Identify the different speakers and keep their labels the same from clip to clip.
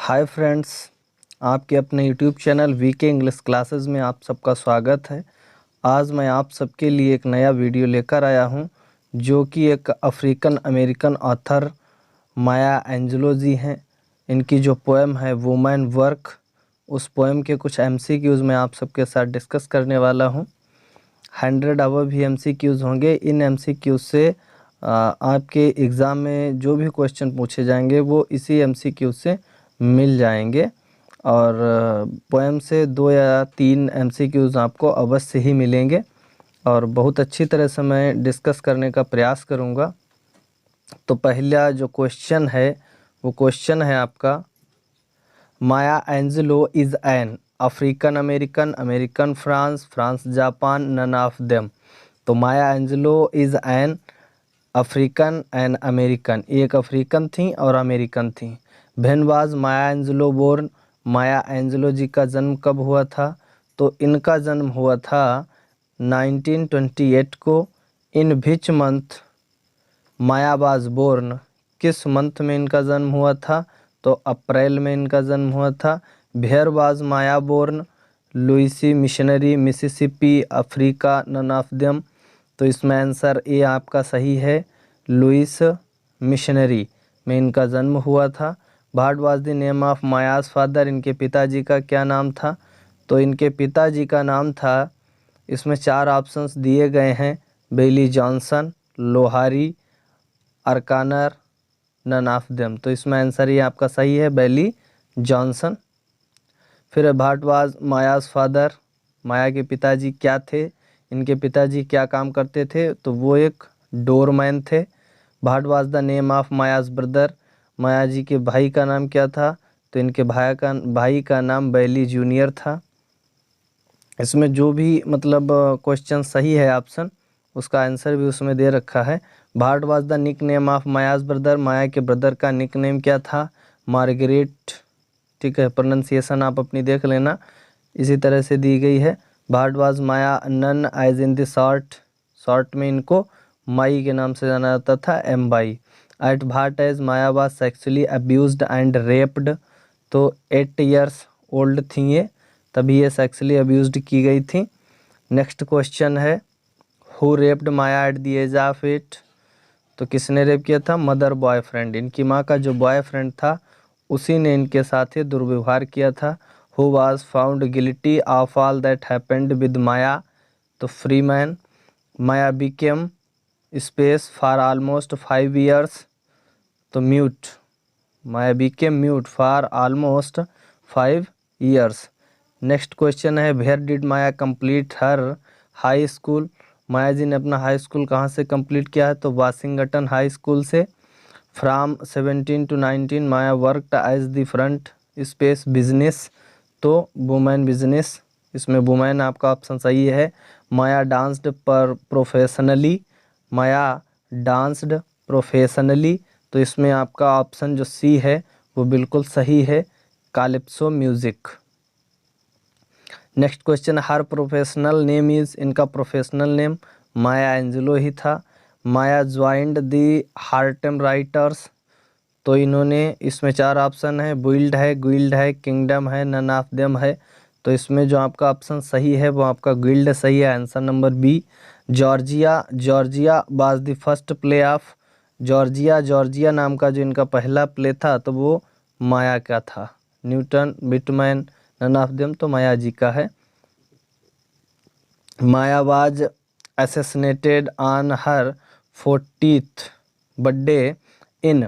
Speaker 1: हाय friends, आपके अपने YouTube channel VK English classes में आप सबका स्वागत है। आज मैं आप सबके लिए एक नया वीडियो लेकर आया हूं, जो कि एक अफ्रीकन अमेरिकन ऑथर माया एंजेलो जी हैं। इनकी जो पोएम है वुमेन वर्क, उस पोएम के कुछ एमसीक्यूज़ मैं आप सबके साथ डिस्कस करने वाला हूं। 100 अवर भी एमसीक्यूज़ होंगे। इन एमसीक्यूज़ से आपके एग्ज़ाम में जो भी क्वेश्चन पूछे जाएंगे वो इसी एमसीक्यू से मिल जाएंगे। और पोएम से 2 या 3 एमसीक्यूज़ आपको अवश्य ही मिलेंगे और बहुत अच्छी तरह से मैं डिस्कस करने का प्रयास करूँगा। तो पहला जो क्वेश्चन है वो क्वेश्चन है आपका, Maya Angelou is an African American, American France, France Japan, none of them. तो Maya Angelou is an African and American, एक अफ्रीकन थी और अमेरिकन थी। When was Maya Angelou born, Maya Angelou ji का जन्म कब हुआ था? तो इनका जन्म हुआ था 1928 को। In which month Maya was born, किस मंथ में इनका जन्म हुआ था? तो अप्रैल में इनका जन्म हुआ था। Where was Maya born, Louis missionary, Mississippi, Africa, none of them. तो इसमें आंसर ए आपका सही है, लुइस मिशनरी में इनका जन्म हुआ था। What was the name of Maya's father, इनके पिताजी का क्या नाम था? तो इनके पिताजी का नाम था, इसमें 4 ऑप्शंस दिए गए हैं, बेली जॉनसन, लोहारी, अरकानर, नन ऑफ देम। तो इसमें आंसर ये आपका सही है, बेली जॉनसन। फिर what was Maya's father, Maya के पिताजी क्या थे? इनके पिताजी क्या काम करते थे? तो वो एक डोरमैन थे। What was the name of Maya's brother, Maya ji के भाई का नाम क्या था? तो इनके भाई का नाम बैली जूनियर था। इसमें जो भी मतलब क्वेश्चन सही है ऑप्शन, उसका आंसर भी उसमें दे रखा है। What was the nickname of Maya's brother, Maya के ब्रदर का निक नेम क्या था? मार्गरेट। ठीक है, प्रोनाउंसिएशन आप अपनी देख लेना, इसी तरह से दी गई है। What was Maya known as in the short, short में इनको माई के नाम से जाना जाता था, M by. At what age Maya was sexually abused and raped. तो 8 इयर्स ओल्ड थी ये, तभी ये सेक्सुअली अब्यूज्ड की गई थी। Next question is, who raped Maya at the age of 8। तो किसने रेप किया था? मदर बॉयफ्रेंड, इनकी माँ का जो बॉयफ्रेंड था उसी ने इनके साथ ही दुर्व्यवहार किया था। Who was found guilty of all that happened with Maya. तो Freeman. Maya became space for almost 5 years. तो mute, Maya became mute for almost 5 years. Next question है, where did Maya complete her high school. Maya ji ने अपना high school कहाँ से complete किया है? तो वाशिंगटन हाई स्कूल से। From 17 to 19 Maya worked as the front space business. तो वुमेन बिजनेस, इसमें वुमेन आपका ऑप्शन सही है। माया डांस्ड पर प्रोफेशनली, माया डांस्ड प्रोफेशनली। तो इसमें आपका ऑप्शन जो सी है वो बिल्कुल सही है, calypso music. Next question, her professional name is, इनका प्रोफेशनल नेम माया एंजेलो ही था। Maya joined the Harlem writers. तो इन्होंने, इसमें 4 ऑप्शन है, बुइल्ड है, गुइल्ड है, किंगडम है, नन ऑफ देम है। तो इसमें जो आपका ऑप्शन सही है वो आपका गुइल्ड सही है, answer number B. Georgia, Georgia was the first play of, Georgia, Georgia नाम का जो इनका पहला प्ले था तो वो माया का था। Newton, Bitman, none of them, तो माया जी का है। Maya was assassinated on her 40th birthday in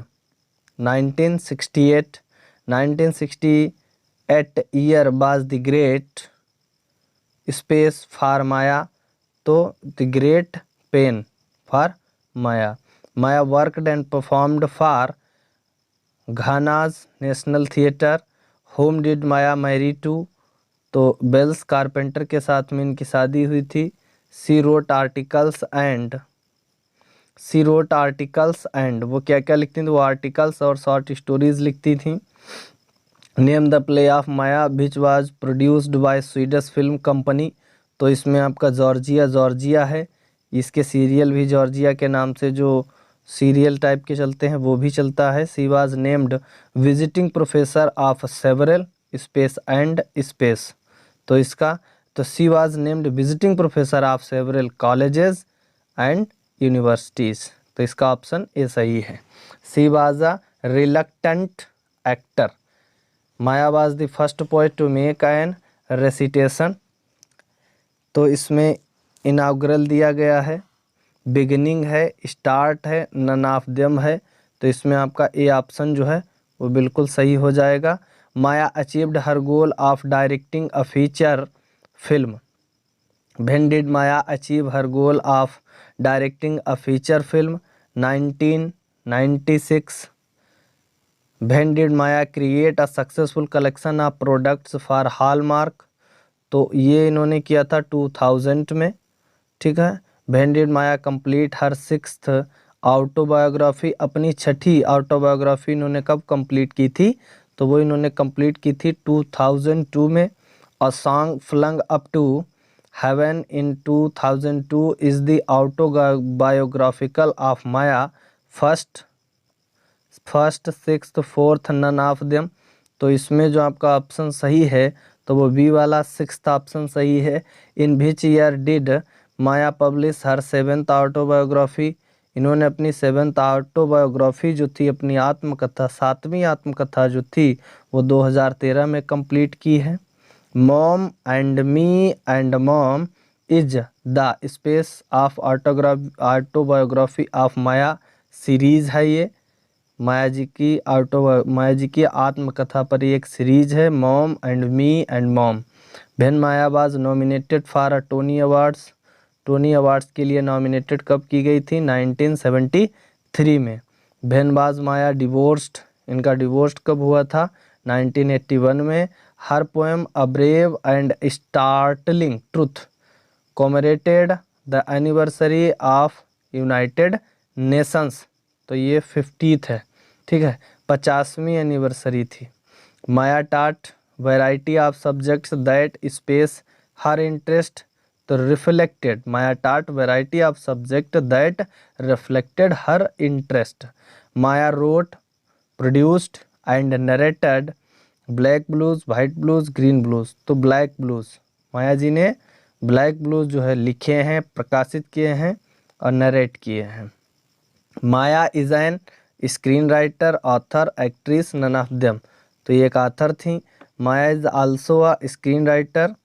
Speaker 1: 1968. 1968 year was the great space for Maya. तो the great pain for Maya. Maya worked and performed for Ghana's National Theatre. Whom did Maya marry to? तो Bells Carpenter के साथ में इनकी शादी हुई थी। She wrote articles and, she wrote articles and, वो क्या क्या लिखती थी? वो आर्टिकल्स और शॉर्ट स्टोरीज लिखती थी। Name the play of Maya which was produced by Swedish film company. तो इसमें आपका जॉर्जिया, जॉर्जिया है, इसके सीरियल भी जॉर्जिया के नाम से जो सीरियल टाइप के चलते हैं वो भी चलता है। She was named visiting professor of several space and space. तो इसका तो she was named visiting professor of several colleges and universities. तो इसका ऑप्शन ए सही है। She was a reluctant actor. Maya was the first poet to make an recitation. तो इसमें inaugural दिया गया है, बिगिनिंग है, स्टार्ट है, नन ऑफ देम है। तो इसमें आपका ए ऑप्शन जो है वो बिल्कुल सही हो जाएगा। Maya achieved her goal of directing a feature film. When did Maya achieve her goal of directing a feature film? 1996। When did Maya create a successful collection of products for Hallmark? तो ये इन्होंने किया था 2000 में, ठीक है। When did Maya complete her 6th autobiography? अपनी 6ठी ऑटोबायोग्राफी इन्होंने कब कंप्लीट की थी? तो वो इन्होंने कंप्लीट की थी 2002 में। A song flung up to heaven in 2002 is the autobiographical of Maya first 6th 4th none of them. तो इसमें जो आपका ऑप्शन सही है तो वो बी वाला 6th ऑप्शन सही है। In which year did Maya publish her 7th autobiography? इन्होंने अपनी 7th ऑटोबायोग्राफी जो थी, अपनी आत्मकथा, 7वीं आत्मकथा जो थी वो 2013 में कंप्लीट की है। Mom and Me and mom is the space of autobiography of Maya series है। ये माया जी की आत्मकथा पर एक सीरीज है, Mom and Me and Mom. When Maya was nominated for a Tony awards? Tony awards के लिए नॉमिनेटेड कब की गई थी? 1973 में। When was Maya divorced? इनका डिवोर्स कब हुआ था? 1981 में। Her poem a brave and startling truth commemorated the anniversary of United Nations? तो ये 50th है, ठीक है, 50वीं एनिवर्सरी थी। Maya taught variety of subjects that space her interest? तो reflected. Maya taught variety of subject that reflected her interest. Maya wrote, produced and narrated black blues, white blues, green blues? तो black blues. Maya ji ने black blues जो है लिखे हैं, प्रकाशित किए हैं और नरेट किए हैं। Maya is an screen writer, author, actress, none of them? तो ये एक ऑथर थी। Maya is also a screen writer.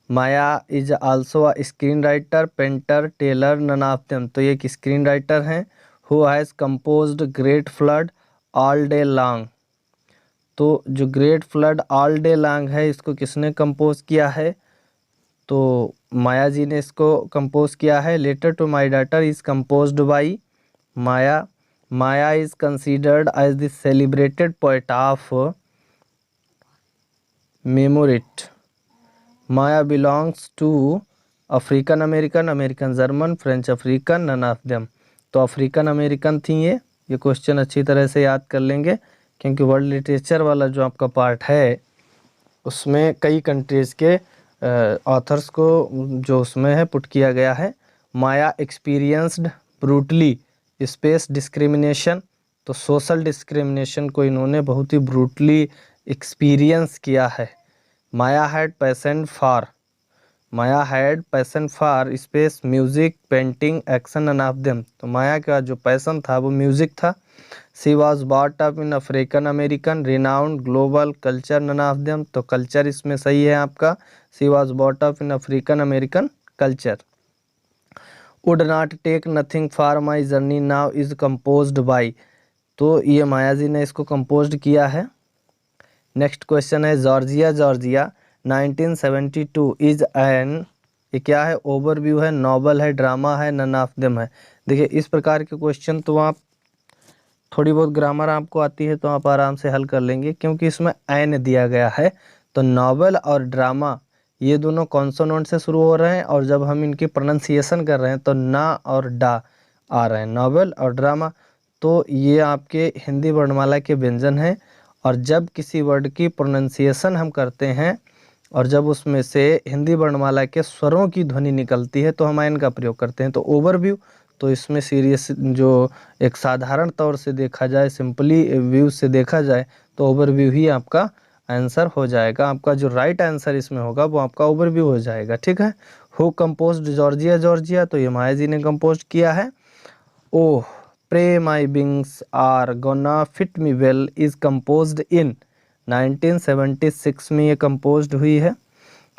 Speaker 1: Maya is also a screen writer, painter, tailor, none of them? तो ये एक स्क्रीन राइटर हैं। Who has composed great flood, all day long? तो जो great flood all day long है इसको किसने compose किया है? तो माया जी ने इसको कंपोज किया है। Letter to my daughter is composed by Maya. Maya is considered as the celebrated poet of मेमोरिट। Maya belongs to African American, American German, French African, none of them? तो African American थी ये question अच्छी तरह से याद कर लेंगे क्योंकि वर्ल्ड लिटरेचर वाला जो आपका पार्ट है उसमें कई कंट्रीज़ के ऑथर्स को जो उसमें है पुट किया गया है। Maya experienced brutally space discrimination? तो सोशल डिस्क्रिमिनेशन को इन्होंने बहुत ही ब्रूटली एक्सपीरियंस किया है। Maya had passion for space, music, painting, action, none of them? तो माया का जो पैसन था वो म्यूजिक था। She was bought up in African American, renowned, global, culture, none of them? तो कल्चर इसमें सही है आपका। She was bought up in African American culture. Would not take nothing for my journey now is composed by? तो ये Maya ji ने इसको compose किया है। नेक्स्ट क्वेश्चन है जॉर्जिया 1972 इज एन, ये क्या है? ओवरव्यू है, नॉवल है, ड्रामा है, नन ऑफ देम है? देखिए इस प्रकार के क्वेश्चन तो आप थोड़ी बहुत ग्रामर आपको आती है तो आप आराम से हल कर लेंगे क्योंकि इसमें एन दिया गया है। तो नॉवल और ड्रामा ये दोनों कॉन्सोनेंट से शुरू हो रहे हैं और जब हम इनकी प्रोनाउंसिएशन कर रहे हैं तो ना और डा आ रहे हैं, नॉवल और ड्रामा। तो ये आपके हिंदी वर्णमाला के व्यंजन हैं और जब किसी वर्ड की प्रोनाउंसिएशन हम करते हैं और जब उसमें से हिंदी वर्णमाला के स्वरों की ध्वनि निकलती है तो हम एन का प्रयोग करते हैं। तो ओवरव्यू तो इसमें सीरियस जो एक साधारण तौर से देखा जाए, सिंपली व्यू से देखा जाए तो ओवरव्यू ही आपका आंसर हो जाएगा। आपका जो राइट आंसर इसमें होगा वो आपका ओवरव्यू हो जाएगा। ठीक है। हु कंपोज्ड जॉर्जिया जॉर्जिया, तो ये माया जी ने कंपोज किया है। Oh pray my wings are gonna fit me well is composed in 1976 में ये कंपोज्ड हुई है।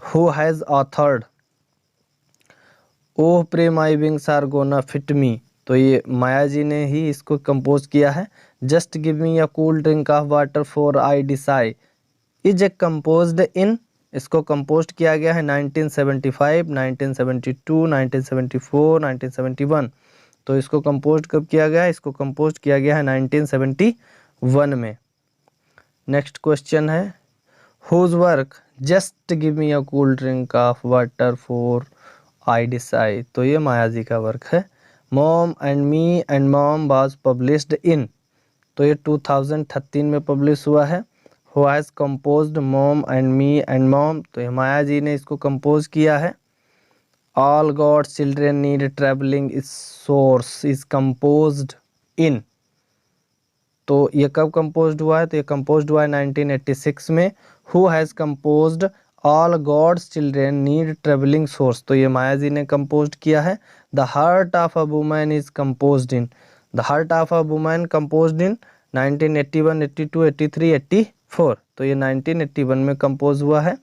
Speaker 1: Who has authored oh pray my wings are gonna fit me, तो ये माया जी ने ही इसको कंपोज किया है। Just give me a cool drink of water for I die is a composed in, इसको कंपोज किया गया है 1975, 1972, 1974, 1971। तो इसको कंपोज कब किया गया है? इसको कंपोज किया गया है 1971 में। नेक्स्ट क्वेश्चन है whose work just give me a cool drink of water for I decide, तो ये माया जी का वर्क है। Mom and Me and Mom was published in, तो ये 2013 में पब्लिश हुआ है। Who has composed Mom and Me and Mom, तो ये माया जी ने इसको कंपोज किया है। All God's children need travelling is source is composed in, तो ये कब कंपोज्ड हुआ है? तो ये कंपोज्ड हुआ है 1986 में। Who has composed all God's children need travelling source, तो ये माया जी ने कंपोज्ड किया है। The heart of a woman is composed in, the heart of a woman composed in 1981, 82, 83, 84, तो ये 1981 में कंपोज हुआ है।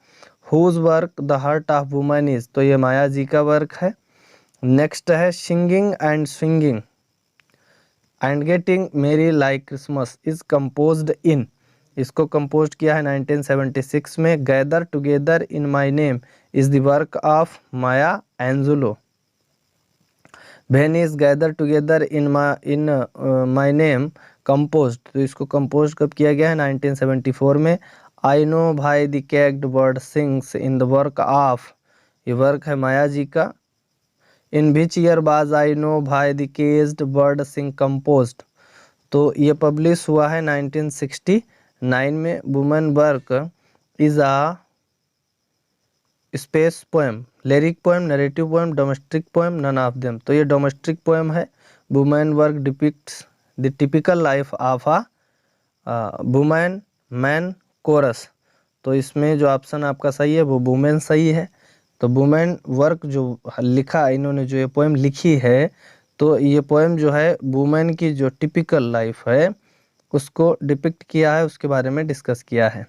Speaker 1: Whose work the heart of woman is, तो ये माया जी का वर्क है। नेक्स्ट है singing and swinging and getting merry like Christmas is composed in, इसको कंपोज किया है 1976 में। Gather together in my name is the work of Maya Angelou. When is gather together in my name composed, तो इसको compose कब किया गया है? 1974 में। I know why the कैक्ड bird sings in the work of, ये वर्क है Maya ji का। In which year was I know why the caged bird sing composed, तो ये पब्लिश हुआ है 1969 में। Women work is a space poem, lyric poem, narrative poem, domestic poem, none of them, तो ये डोमेस्टिक पोएम है। Women work depicts the typical life of a women man chores, तो इसमें जो ऑप्शन आपका सही है वो वुमेन सही है। तो वुमेन वर्क जो लिखा इन्होंने, जो ये पोएम लिखी है, तो ये पोएम जो है वुमेन की जो टिपिकल लाइफ है उसको डिपिक्ट किया है, उसके बारे में डिस्कस किया है।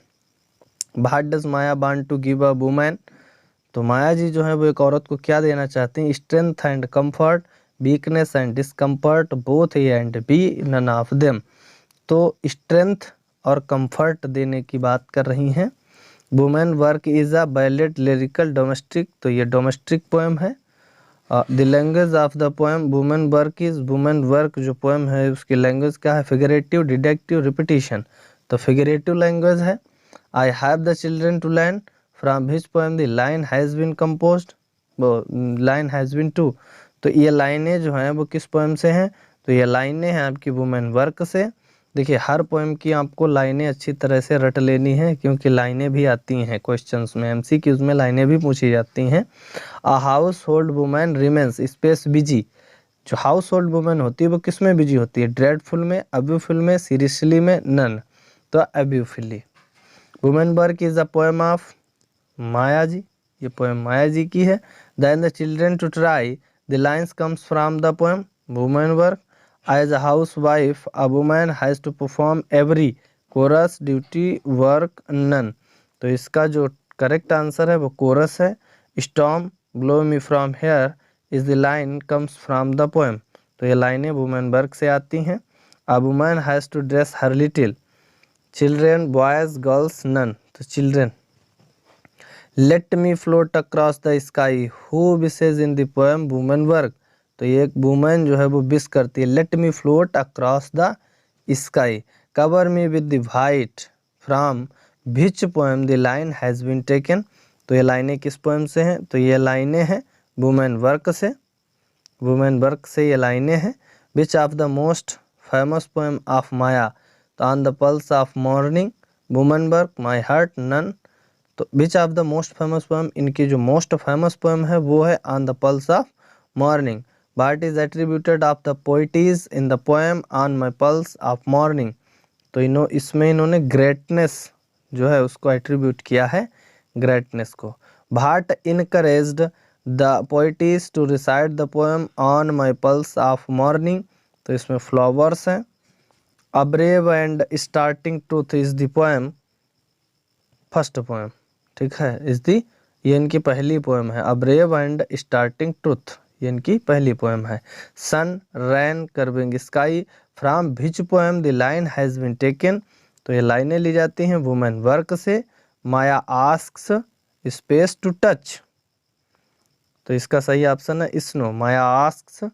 Speaker 1: What does Maya want to give a women, तो माया जी जो है वो एक औरत को क्या देना चाहती हैं? Strength and comfort, weakness and discomfort, both A and B, none of them, तो स्ट्रेंथ और कंफर्ट देने की बात कर रही हैं। Women work is a ballad lyrical domestic, तो ये डोमेस्टिक पोएम है। The language of the poem women work is, women work जो पोएम है उसकी लैंग्वेज क्या है? फिगरेटिव, डिडक्टिव, रिपीटिशन, तो फिगरेटिव लैंग्वेज है। I have the children to learn from his poem the line has been composed, वो line has been to, तो ये लाइनें जो हैं वो किस पोएम से हैं? तो ये लाइनें हैं आपकी वुमेन वर्क से। देखिए हर पोएम की आपको लाइनें अच्छी तरह से रट लेनी है, क्योंकि लाइनें भी आती हैं क्वेश्चंस में, एमसीक्यूज में लाइनें भी पूछी जाती हैं। A house hold women remains space busy, जो हाउस होल्ड वुमेन होती है वो किस में बिजी होती है? ड्रेडफुल में, अब्यूफुल में, सीरियसली में, नन, तो अब्यूफुली। Women work is a poem of Maya ji, ये पोएम माया जी की है। Then the children to try the lines comes from the poem women work. As a housewife a women has to perform every chores duty work none, तो इसका जो correct answer है वो chores है। Storm blow me from here is the line comes from the poem, तो ये लाइनें women work से आती हैं। A women has to dress her little, children boys girls none, तो children. Let me float across the sky who wishes in the poem women work, तो ये एक वुमेन जो है वो विश करती है, let me float across the sky. Cover me with the white from which poem the line has been taken, तो ये लाइनें किस पोएम से हैं? तो ये लाइनें हैं वुमेन वर्क से, वुमेन वर्क से ये लाइनें हैं। Which of the most famous poem of Maya, तो on the pulse of morning, women work, my heart, none, तो which of the most famous poem, इनकी जो मोस्ट फेमस पोएम है वो है on the pulse of morning. What is attributed of the poetess in the poem On My Pulse of Morning? तो इसमें इन्होंने greatness जो है उसको एट्रीब्यूट किया है, ग्रेटनेस को। What encouraged the poetess to recite the poem on my pulse of morning, तो इसमें फ्लावर्स हैं। A brave and starting truth is the poem, first poem, ठीक है, इज दी, ये इनकी पहली पोएम है। A brave and starting truth ये इनकी पहली पोएम है। Sun, rain, curving sky, from which poem the line has been taken, तो ये लाइनें ली जाती हैं वुमेन वर्क से। Maya asks space to touch, तो इसका सही ऑप्शन है snow. Maya asks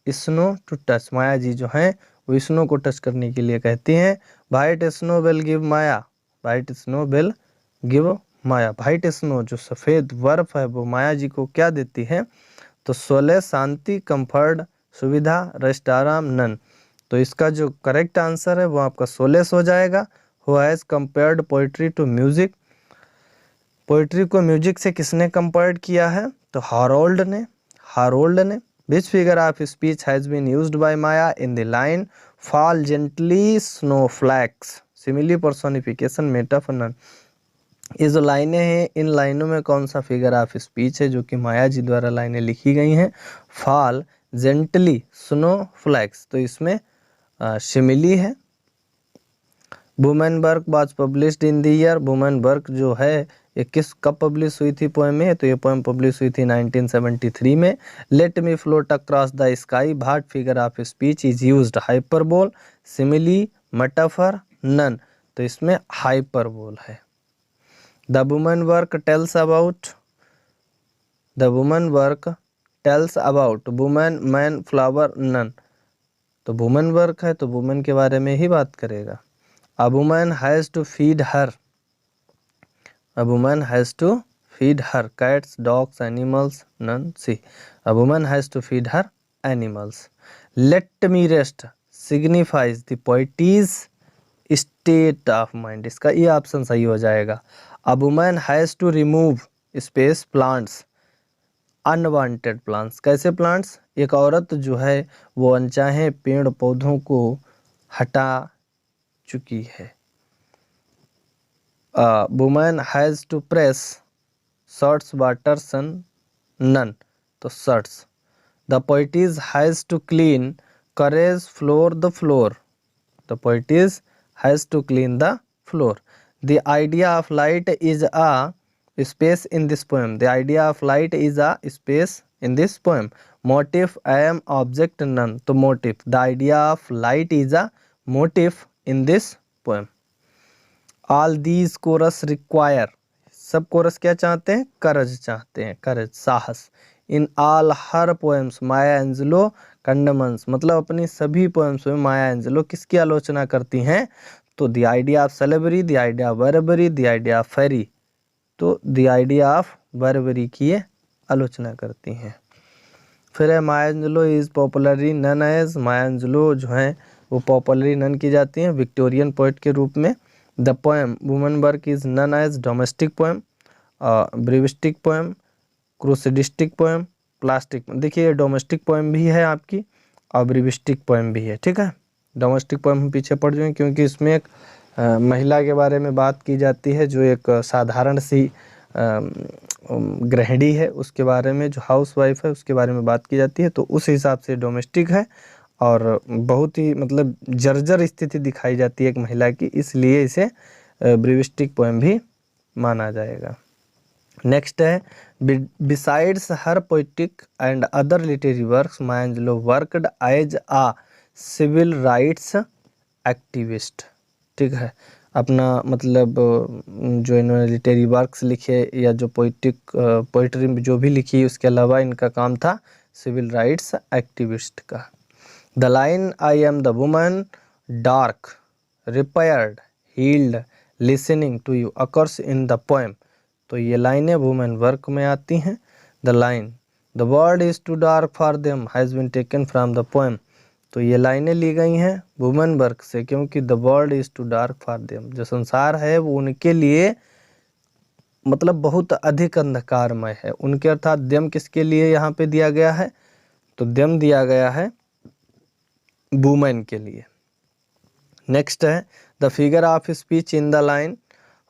Speaker 1: snow to touch, Maya ji जो हैं वो स्नो को टच करने के लिए कहती हैं। White snow will give Maya, white snow will give Maya, white snow जो सफ़ेद बर्फ है वो माया जी को क्या देती है, तो सोले, शांति, कंफर्ट, सुविधा, रेस्ट, आराम, नन। तो इसका जो करेक्ट आंसर है वो आपका सोलेस हो जाएगा। Who has compared poetry to music, poetry को म्यूजिक से किसने कंपेयर्ड किया है, तो हारोल्ड ने, हारोल्ड ने। Which figure of speech has been used by Maya in the line fall gently snowflakes, simile personification, metaphor, none. ये जो लाइनें हैं इन लाइनों में कौन सा फिगर ऑफ स्पीच है जो कि माया जी द्वारा लाइनें लिखी गई हैं, फॉल जेंटली स्नो फ्लैक्स, तो इसमें सिमिली है। Women work was published in the year, women work जो है ये कब पब्लिश हुई थी पोएम में, तो ये पोएम पब्लिश हुई थी 1973 में। Let me float across the sky, what figure of speech is used, hyperbole, simile, metaphor, none, तो इसमें हाइपरबोल है। The woman work tells about, the woman work tells about woman, man, flower, none, तो women work है तो women के बारे में ही बात करेगा। A woman has to feed her, a woman has to feed her cats, dogs, animals, none, see, a woman has to feed her animals. Let me rest signifies the poet's state of mind, इसका ये option सही हो जाएगा। A woman has to remove space plants, unwanted plants, कैसे plants, एक औरत जो है वो अनचाहे पेड़ पौधों को हटा चुकी है। Woman has to press shirts water sun, none, तो shirts. The poetess has to clean courage floor the floor, the poetess has to clean the floor. The idea of light is a space in this poem. The idea of light is a space in this poem. Motive, am, object, none. तो motive. The idea of light is a motive in this poem. All these chorus require. सब chorus क्या चाहते हैं, courage चाहते हैं, courage, साहस। In all her poems Maya Angelou condemns, मतलब अपनी सभी पोएम्स में माया एंजेलो किसकी आलोचना करती हैं, तो the idea of salivary, the idea of Barbari, the idea of फेरी, तो द आइडिया ऑफ बर्बरी की ये आलोचना करती हैं। फिर है Maya Angelou is popularly known as, Maya Angelou जो हैं वो पॉपुलरली नन की जाती हैं विक्टोरियन पोइट के रूप में। The poem woman work is known as domestic poem, ब्रीविस्टिक पोएम, क्रूसिडिस्टिक पोएम, प्लास्टिक। देखिए डोमेस्टिक पोएम भी है आपकी और ब्रीविस्टिक पोएम भी है, ठीक है। डोमेस्टिक पोएम हम पीछे पड़ जाएंगे क्योंकि इसमें एक महिला के बारे में बात की जाती है जो एक साधारण सी गृहिणी है, उसके बारे में, जो हाउस वाइफ है उसके बारे में बात की जाती है, तो उस हिसाब से डोमेस्टिक है और बहुत ही मतलब जर्जर स्थिति दिखाई जाती है एक महिला की, इसलिए इसे ब्रीविस्टिक पोएम भी माना जाएगा। नेक्स्ट है besides her poetic and other literary works Maya Angelou worked as a civil rights activist, ठीक है। अपना मतलब जो इन्होंने लिटरेरी वर्क्स लिखे या जो पोइट्री जो भी लिखी उसके अलावा इनका काम था सिविल राइट्स एक्टिविस्ट का। The line I am the woman dark repaired healed listening to you occurs in the poem, तो ये लाइनें वुमेन वर्क में आती हैं। The line the world is too dark for them has been taken from the poem, तो ये लाइनें ली गई हैं वुमेन वर्क से क्योंकि the world is too dark for them, जो संसार है वो उनके लिए मतलब बहुत अधिक अंधकारमय है। उनके अर्थात देम किसके लिए यहाँ पे दिया गया है, तो दम दिया गया है वुमेन के लिए। नेक्स्ट है the figure of speech in the line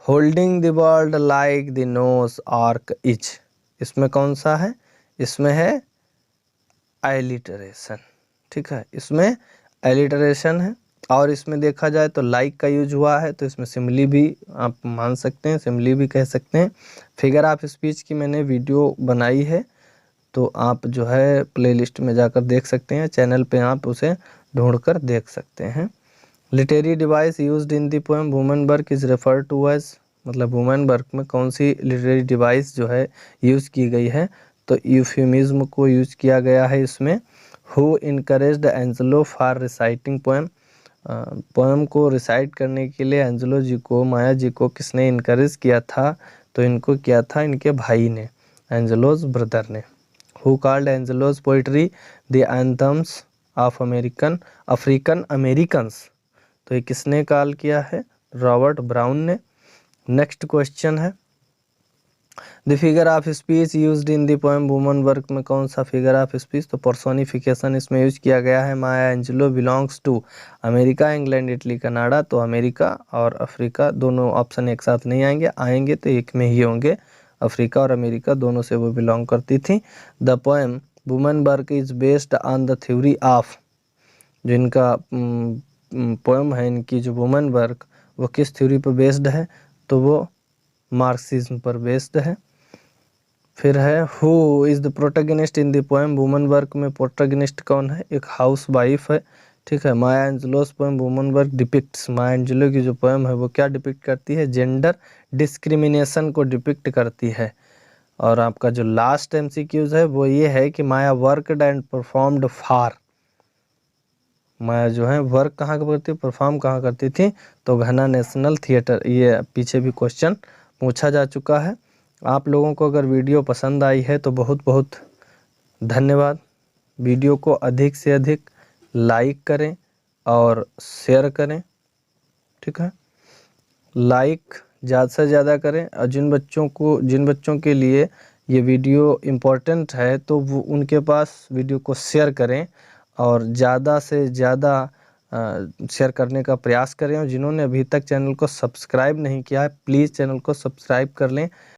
Speaker 1: holding the world like the nose arc etch, इसमें कौन सा है? इसमें है एलिटरेशन। ठीक है, इसमें एलिटरेशन है। और इसमें देखा जाए तो लाइक का यूज हुआ है, तो इसमें सिमिली भी आप मान सकते हैं, सिमिली भी कह सकते हैं। फिगर ऑफ स्पीच की मैंने वीडियो बनाई है, तो आप जो है प्लेलिस्ट में जाकर देख सकते हैं, चैनल पे आप उसे ढूंढकर देख सकते हैं। Literary device used in the poem women work is refer to as, मतलब वुमेन वर्क में कौन सी लिटरेरी डिवाइस जो है यूज़ की गई है? तो यूफेमिज्म को यूज किया गया है इसमें। Who encouraged Angelo for reciting poem, poem को रिसाइट करने के लिए एंजेलो जी को, माया जी को किसने इनकरेज किया था? तो इनको किया था इनके भाई ने, एंजेलोज ब्रदर ने। Who called Angelou's poetry the anthems of African Americans, तो ये किसने कॉल किया है? रॉबर्ट ब्राउन ने। नेक्स्ट क्वेश्चन है the figure of speech used in the poem woman work में कौन सा फिगर ऑफ स्पीच? तो पर्सोनिफिकेशन इसमें यूज किया गया है। Maya Angelou belongs to America, England, Italy, Canada, तो अमेरिका और अफ्रीका दोनों ऑप्शन एक साथ नहीं आएंगे, आएंगे तो एक में ही होंगे, अफ्रीका और अमेरिका दोनों से वो बिलोंग करती थी। The poem woman work is based on the theory of, जो इनका पोएम है इनकी जो वुमन वर्क, वो किस थ्योरी पर बेस्ड है? तो वो मार्क्सिज्म पर बेस्ड है। फिर है who is the protagonist in the poem woman work में प्रोटैगनिस्ट कौन है? एक हाउस वाइफ है। ठीक है, माया एंजेलोस पोएम वुमन वर्क डिपिक्ट्स, माया एंजेलो की जो पोएम है वो क्या डिपिक्ट करती है? जेंडर डिस्क्रिमिनेशन को डिपिक्ट करती है। और आपका जो लास्ट एमसीक्यूज है वो ये है कि माया वर्कड एंड परफॉर्म्ड फॉर, माया जो है वर्क कहाँ करती, परफॉर्म कहाँ करती थी? तो घना नेशनल थिएटर। ये पीछे भी क्वेश्चन पूछा जा चुका है। आप लोगों को अगर वीडियो पसंद आई है तो बहुत बहुत धन्यवाद। वीडियो को अधिक से अधिक लाइक करें और शेयर करें। ठीक है, लाइक ज़्यादा से ज़्यादा करें, और जिन बच्चों के लिए ये वीडियो इम्पोर्टेंट है तो वो उनके पास वीडियो को शेयर करें और ज़्यादा से ज़्यादा शेयर करने का प्रयास करें। और जिन्होंने अभी तक चैनल को सब्सक्राइब नहीं किया है, प्लीज़ चैनल को सब्सक्राइब कर लें।